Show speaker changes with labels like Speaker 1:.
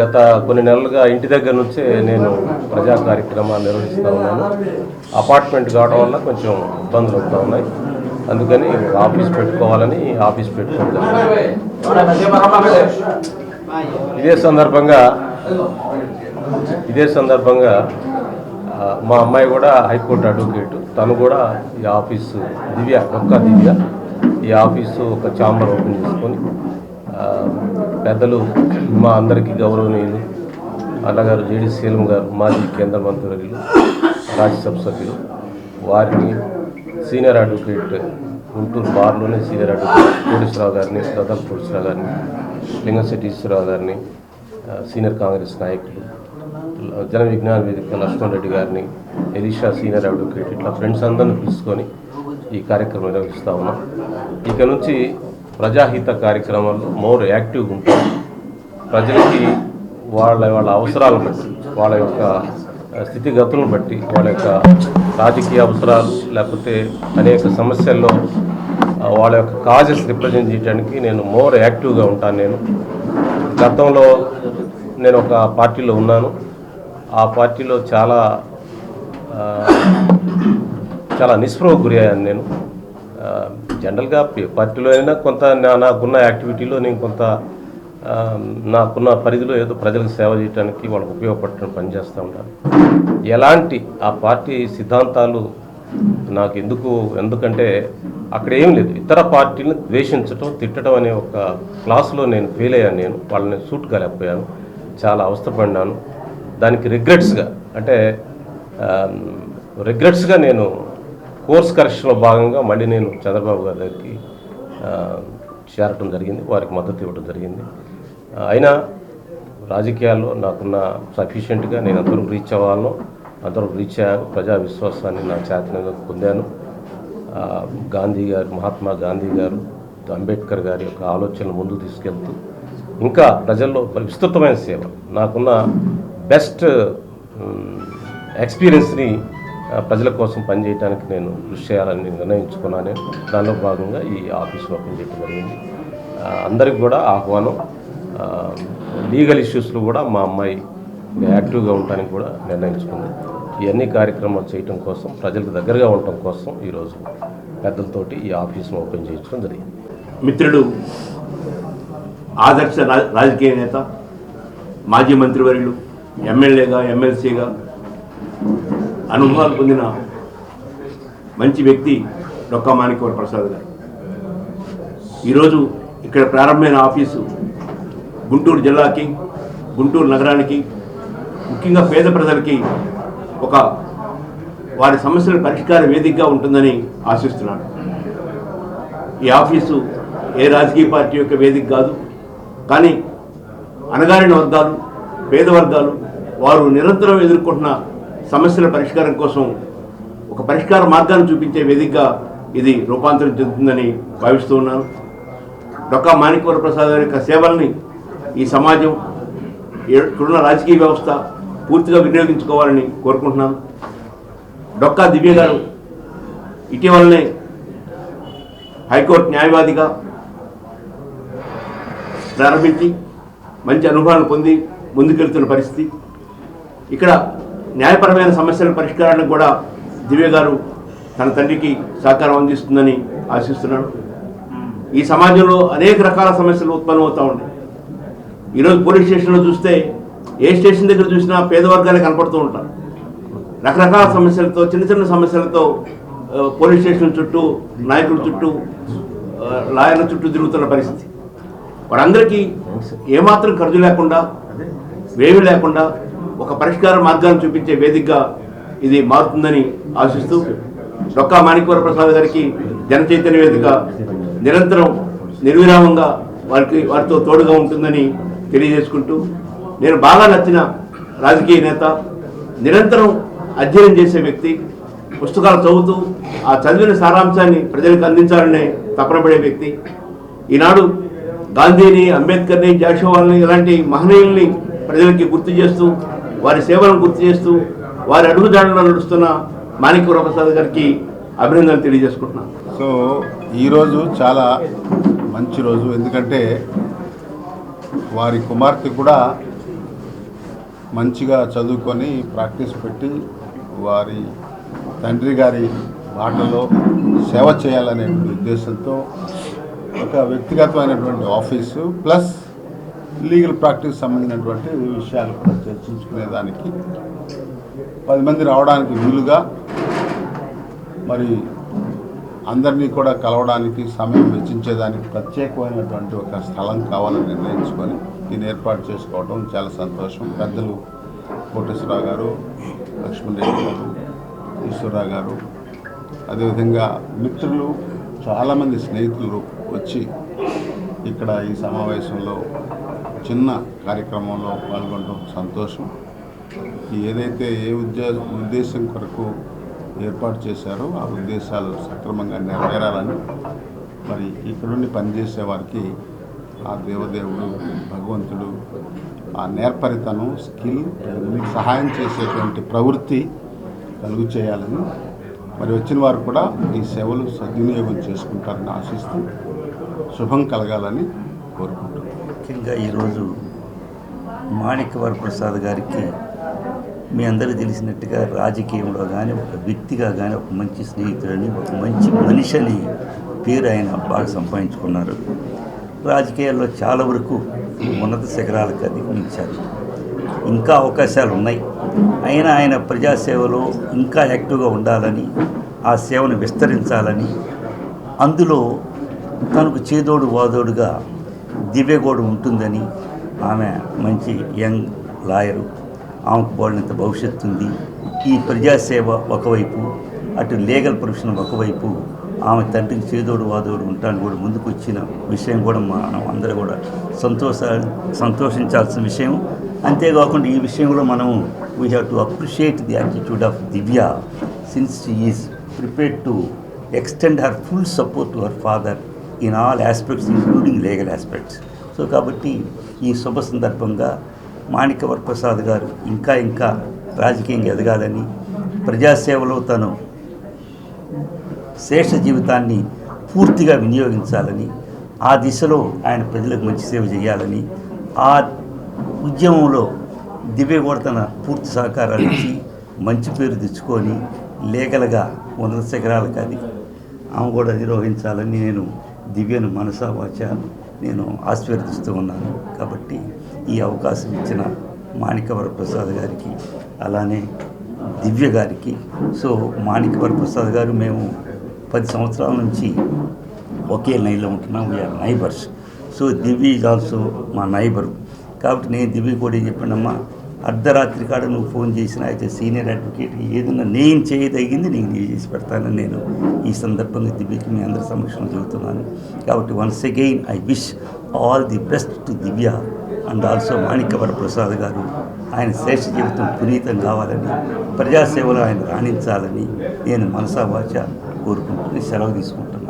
Speaker 1: గత కొన్ని నెలలుగా ఇంటి దగ్గర నుంచే నేను ప్రజా కార్యక్రమాలు నిర్వహిస్తూ ఉన్నాను. అపార్ట్మెంట్ కావడం వల్ల కొంచెం ఇబ్బందులు వస్తూ ఉన్నాయి. అందుకని ఆఫీస్ పెట్టుకోవాలని ఆఫీస్ పెట్టుకోవడం. ఇదే సందర్భంగా మా అమ్మాయి కూడా హైకోర్టు అడ్వకేటు, తను కూడా ఈ ఆఫీసు దివ్య ఈ ఆఫీసు ఒక ఛాంబర్ ఓపెన్ చేసుకొని పెద్దలు మా అందరికీ గౌరవనీయులు అన్నగారు జేడి సీఎం గారు, మాజీ కేంద్ర మంత్రివర్యులు, రాజ్యసభ సభ్యులు, వారిని సీనియర్ అడ్వకేట్ గుంటూరు బార్లోనే సీనియర్ అడ్వకేట్ కోటేశ్వరరావు గారిని, దదల్ కోటేశ్వరరావు గారిని, లింగశెట్టి ఈశ్వరరావు గారిని, సీనియర్ కాంగ్రెస్ నాయకులు, జన విజ్ఞాన వేదిక లక్ష్మణ్ రెడ్డి గారిని, ఎలీషా సీనియర్ అడ్వకేట్, ఇట్లా ఫ్రెండ్స్ అందరిని తీసుకొని ఈ కార్యక్రమం నిర్వహిస్తూ ఉన్నాం. ఇక నుంచి ప్రజాహిత కార్యక్రమాల్లో మోర్ యాక్టివ్గా ఉంటాం. ప్రజలకి వాళ్ళ అవసరాలను బట్టి, వాళ్ళ యొక్క స్థితిగతులను బట్టి, వాళ్ళ యొక్క రాజకీయ అవసరాలు లేకపోతే అనేక సమస్యల్లో వాళ్ళ యొక్క కాజెస్ రిప్రజెంట్ చేయడానికి నేను మోర్ యాక్టివ్గా ఉంటాను. గతంలో నేను ఒక పార్టీలో ఉన్నాను. ఆ పార్టీలో చాలా నిస్పృహకు గురి అయ్యాను. నేను జనరల్గా పార్టీలో అయినా కొంత నాకున్న యాక్టివిటీలో నేను కొంత నాకున్న పరిధిలో ఏదో ప్రజలకు సేవ చేయడానికి వాళ్ళకు ఉపయోగపడటానికి పనిచేస్తూ ఉంటాను. ఎలాంటి ఆ పార్టీ సిద్ధాంతాలు నాకు ఎందుకంటే అక్కడ ఏం లేదు, ఇతర పార్టీలను ద్వేషించడం, తిట్టడం అనే ఒక క్లాసులో నేను ఫెయిల్ అయ్యాను. వాళ్ళని సూట్ కాలేకపోయాను, చాలా అవస్థపడినాను. దానికి రిగ్రెట్స్గా నేను కోర్స్ కరెక్షన్లో భాగంగా మళ్ళీ నేను చంద్రబాబు గారి దగ్గరికి చేరటం జరిగింది, వారికి మద్దతు ఇవ్వడం జరిగింది. అయినా రాజకీయాల్లో నాకున్న సఫిషియెంట్గా నేను అంతవరకు రీచ్ అవ్వాలను, అంతవరకు రీచ్ అయ్యాను. ప్రజా విశ్వాసాన్ని నా చేతనంగా పొందాను. మహాత్మా గాంధీ గారు, అంబేద్కర్ గారి యొక్క ఆలోచనలు ముందుకు తీసుకెళ్తూ ఇంకా ప్రజల్లో విస్తృతమైన సేవ, నాకున్న బెస్ట్ ఎక్స్పీరియన్స్ని ప్రజల కోసం పనిచేయడానికి నేను కృషి చేయాలని నిర్ణయించుకున్నాను. దానిలో భాగంగా ఈ ఆఫీస్ ఓపెన్ చేయడం జరిగింది. అందరికి కూడా ఆహ్వానం. లీగల్ ఇష్యూస్లో కూడా మా అమ్మాయి యాక్టివ్గా ఉండడానికి కూడా నిర్ణయించుకుంది. ఇవన్నీ కార్యక్రమాలు చేయటం కోసం, ప్రజలకు దగ్గరగా ఉండటం కోసం ఈరోజు పెద్దలతోటి ఈ ఆఫీస్ను ఓపెన్ చేయించడం జరిగింది.
Speaker 2: మిత్రుడు, ఆదర్శ రాజకీయ నేత, మాజీ మంత్రివర్యులు, ఎమ్మెల్యేగా, ఎమ్మెల్సీగా అనుభవాలు పొందిన మంచి వ్యక్తి డొక్కా మాణిక్యవర ప్రసాద్ గారు. ఈరోజు ఇక్కడ ప్రారంభమైన ఆఫీసు గుంటూరు జిల్లాకి, గుంటూరు నగరానికి, ముఖ్యంగా పేద ప్రజలకి వారి సమస్యల పరిష్కార వేదికగా ఉంటుందని ఆశిస్తున్నాను. ఈ ఆఫీసు ఏ రాజకీయ పార్టీ యొక్క వేదిక కాదు, కానీ అణగారిన వర్గాలు, పేద వర్గాలు వారు నిరంతరం ఎదుర్కొంటున్న సమస్యల పరిష్కారం కోసం ఒక పరిష్కార మార్గాన్ని చూపించే వేదికగా ఇది రూపాంతరం చెందుతుందని భావిస్తూ ఉన్నాను. డొక్కా మాణిక్యవర ప్రసాద్ గారి యొక్క సేవల్ని ఈ సమాజం, ఇక్కడున్న రాజకీయ వ్యవస్థ పూర్తిగా వినియోగించుకోవాలని కోరుకుంటున్నాను. డొక్కా దివ్య గారు ఇటీవలనే హైకోర్టు న్యాయవాదిగా ప్రారంభించి మంచి అనుభవాలు పొంది ముందుకెళ్తున్న పరిస్థితి. ఇక్కడ న్యాయపరమైన సమస్యల పరిష్కారానికి కూడా దివ్య గారు తన తండ్రికి సహకారం అందిస్తుందని ఆశిస్తున్నాను. ఈ సమాజంలో అనేక రకాల సమస్యలు ఉత్పన్నమవుతూ ఉన్నాయి. ఈరోజు పోలీస్ స్టేషన్లో చూస్తే ఏ స్టేషన్ దగ్గర చూసినా పేదవర్గాలే కనపడుతూ ఉంటారు. రకరకాల సమస్యలతో, చిన్న చిన్న సమస్యలతో పోలీస్ స్టేషన్ చుట్టూ, నాయకుల చుట్టూ, లాయర్ల చుట్టూ తిరుగుతున్న పరిస్థితి. వారందరికీ ఏమాత్రం ఖర్చు లేకుండా, వేవి లేకుండా ఒక పరిష్కార మార్గాన్ని చూపించే వేదికగా ఇది మారుతుందని ఆశిస్తూ, డొక్కా మాణిక్యవర ప్రసాద్ గారికి జన చైతన్య వేదిక నిరంతరం నిర్విరామంగా వారితో తోడుగా ఉంటుందని తెలియజేసుకుంటూ, నేను బాగా నచ్చిన రాజకీయ నేత, నిరంతరం అధ్యయనం చేసే వ్యక్తి, పుస్తకాలు చదువుతూ ఆ చదివిన సారాంశాన్ని ప్రజలకు అందించాలనే తపన పడే వ్యక్తి. ఈనాడు గాంధీని, అంబేద్కర్ని, జాషువాల్ని, ఇలాంటి మహనీయుల్ని ప్రజలకి గుర్తు చేస్తూ, వారి సేవలను గుర్తు చేస్తూ, వారి అడుగుజాడల్లో నడుస్తున్న మాణిక్యవర ప్రసాద్ గారికి అభినందనలు తెలియజేసుకుంటున్నాను.
Speaker 3: సో ఈరోజు చాలా మంచి రోజు, ఎందుకంటే వారి కుమార్తె కూడా మంచిగా చదువుకొని ప్రాక్టీస్ పెట్టి వారి తండ్రి గారి బాటలో సేవ చేయాలనే ఉద్దేశంతో ఒక వ్యక్తిగతమైనటువంటి ఆఫీసు ప్లస్ లీగల్ ప్రాక్టీస్ సంబంధించినటువంటి విషయాలు కూడా చర్చించుకునేదానికి 10 మంది రావడానికి వీలుగా మరి అందరినీ కూడా కలవడానికి సమయం వెచ్చించేదానికి ప్రత్యేకమైనటువంటి ఒక స్థలం కావాలని నిర్ణయించుకొని దీన్ని ఏర్పాటు చేసుకోవడం చాలా సంతోషం. పెద్దలు కోటేశ్వరరావు గారు, లక్ష్మణరెడ్డి గారు, ఈశ్వరరావు గారు, అదేవిధంగా మిత్రులు చాలామంది స్నేహితులు వచ్చి ఇక్కడ ఈ సమావేశంలో చిన్న కార్యక్రమంలో పాల్గొనడం సంతోషం. ఏదైతే ఉద్దేశం కొరకు ఏర్పాటు చేశారో ఆ ఉద్దేశాలు సక్రమంగా నెరవేరాలని మరి ఇక్కడుండి పనిచేసే వారికి ఆ దేవదేవుడు భగవంతుడు ఆ నేర్పరితనం స్కిల్ సహాయం చేసేటువంటి ప్రవృత్తి కలుగు చేయాలని మరి వచ్చిన వారు కూడా ఈ సేవలు సద్వినియోగం చేసుకుంటారని ఆశిస్తూ శుభం కలగాలని కోరుకుంటున్నాను.
Speaker 4: ముఖ్యంగా ఈరోజు మాణిక్యవర ప్రసాద్ గారికి మీ అందరికీ తెలిసినట్టుగా రాజకీయంలో కానీ ఒక వ్యక్తిగా కానీ ఒక మంచి స్నేహితుడని ఒక మంచి మనిషిని పేరు ఆయన బాగా సంపాదించుకున్నారు. రాజకీయాల్లో చాలా వరకు ఉన్నత శిఖరాలకు అధిగమించారు. ఇంకా అవకాశాలు ఉన్నాయి. అయినా ఆయన ప్రజాసేవలో ఇంకా యాక్టివ్గా ఉండాలని, ఆ సేవను విస్తరించాలని, అందులో తనకు చేదోడు వాదోడుగా దివ్యగౌడ ఉంటుందని, ఆమె మంచి యంగ్ లాయరు, ఆమెకు బోడినంత భవిష్యత్తు ఉంది. ఈ ప్రజాసేవ ఒకవైపు, అటు లీగల్ ప్రొఫెషన్ ఒకవైపు, ఆమె తండ్రికి చేదోడు వాదోడు ఉంటాను కూడా ముందుకు వచ్చిన విషయం కూడా మనం అందరూ కూడా సంతోషించాల్సిన విషయం. అంతేకాకుండా ఈ విషయంలో మనం we have to appreciate the attitude of Divya since she is prepared to extend her full support to her father in all aspects including legal aspects. So కాబట్టి ఈ శుభ సందర్భంగా మాణిక్యవర ప్రసాద్ గారు ఇంకా రాజకీయంగా ఎదగాలని, ప్రజాసేవలో తను శేష జీవితాన్ని పూర్తిగా వినియోగించాలని, ఆ దిశలో ఆయన ప్రజలకు మంచి సేవ చేయాలని, ఆ ఉద్యమంలో దివ్యగౌడ తన పూర్తి సహకారాలు ఇచ్చి మంచి పేరు తెచ్చుకొని లీగల్గా ఉన్నత శిఖరాలకు అది ఆమె కూడా నిర్వహించాలని నేను దివ్యను మనసా వాచ నేను ఆశీర్వదిస్తూ ఉన్నాను. కాబట్టి ఈ అవకాశం ఇచ్చిన మాణిక్యవర ప్రసాద్ గారికి, అలానే దివ్య గారికి. సో మాణిక్యవర ప్రసాద్ గారు మేము 10 సంవత్సరాల నుంచి ఒకే లైన్లో ఉంటున్నాం. We are neighbours. So Divya is also మా నైబరు. కాబట్టి నేను దివ్య కూడా ఏం చెప్పానమ్మా, అర్ధరాత్రి కాడ నువ్వు ఫోన్ చేసినా అయితే సీనియర్ అడ్వకేట్కి ఏదన్నా నేను చేయదగింది నేను చేసి పెడతానని నేను ఈ సందర్భంగా దివ్యకి మీ అందరి సమక్షంలో చెబుతున్నాను. కాబట్టి once again I wish all the best to Divya and also Manikyavara Prasad garu. ఆయన శేష జీవితం పునీతం కావాలని, ప్రజాసేవలో ఆయన రాణించాలని నేను మనసా వాచ కోరుకుంటూ సెలవు తీసుకుంటున్నాను.